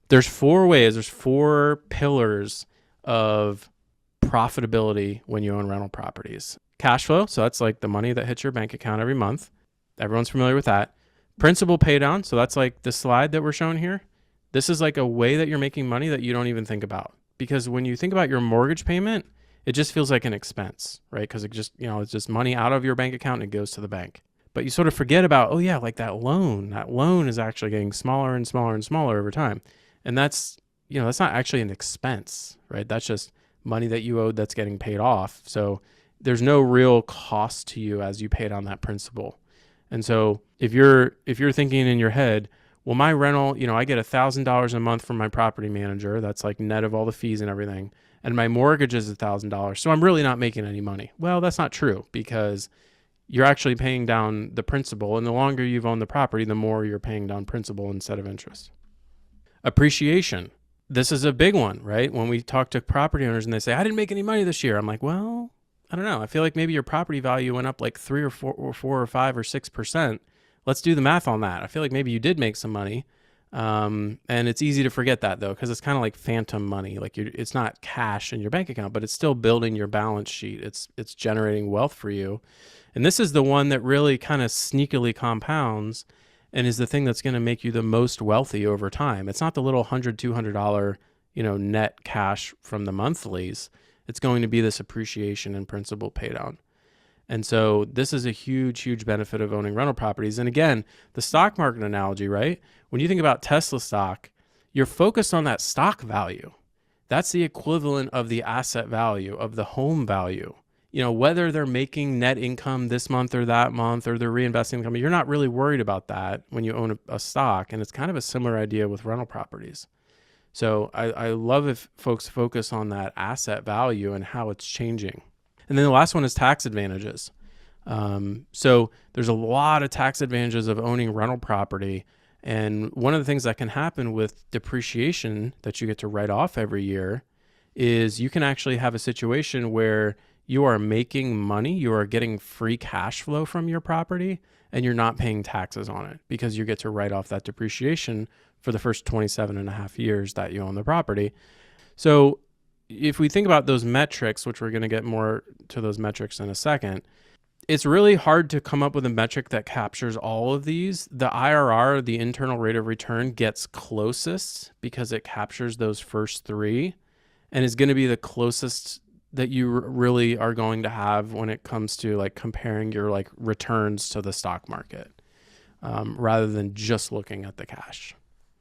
There's four ways, there's four pillars of profitability when you own rental properties. Cash flow, so that's like the money that hits your bank account every month. Everyone's familiar with that. Principal pay down, so that's like the slide that we're showing here. This is like a way that you're making money that you don't even think about. Because when you think about your mortgage payment, it just feels like an expense, right? Because it just, it's just money out of your bank account and it goes to the bank. But you sort of forget about, oh yeah, like that loan is actually getting smaller and smaller and smaller over time. And that's not actually an expense, right? That's just money that you owed that's getting paid off. So there's no real cost to you as you pay down that principal. And so if you're thinking in your head, well, my rental, I get $1,000 a month from my property manager. That's like net of all the fees and everything. And my mortgage is $1,000. So I'm really not making any money. Well, that's not true, because you're actually paying down the principal. And the longer you've owned the property, the more you're paying down principal instead of interest. Appreciation. This is a big one, right? When we talk to property owners and they say, I didn't make any money this year. I'm like, well, I don't know. I feel like maybe your property value went up like 3 or 4 or 5 or 6%. Let's do the math on that. I feel like maybe you did make some money. And it's easy to forget that though, because it's kind of like phantom money. Like it's not cash in your bank account, but it's still building your balance sheet. It's generating wealth for you. And this is the one that really kind of sneakily compounds and is the thing that's going to make you the most wealthy over time. It's not the little $100, $200, net cash from the monthlies. It's going to be this appreciation and principal pay down. And so this is a huge, huge benefit of owning rental properties. And again, the stock market analogy, right? When you think about Tesla stock, you're focused on that stock value. That's the equivalent of the asset value, of the home value. Whether they're making net income this month or that month, or they're reinvesting income, you're not really worried about that when you own a stock. And it's kind of a similar idea with rental properties. So I love if folks focus on that asset value and how it's changing. And then the last one is tax advantages. So there's a lot of tax advantages of owning rental property. And one of the things that can happen with depreciation that you get to write off every year is you can actually have a situation where you are making money, you are getting free cash flow from your property, and you're not paying taxes on it because you get to write off that depreciation for the first 27 and a half years that you own the property. So if we think about those metrics, which we're going to get more to those metrics in a second, it's really hard to come up with a metric that captures all of these. The IRR, the internal rate of return, gets closest because it captures those first three and is going to be the closest that you really are going to have when it comes to like comparing your like returns to the stock market, rather than just looking at the cash.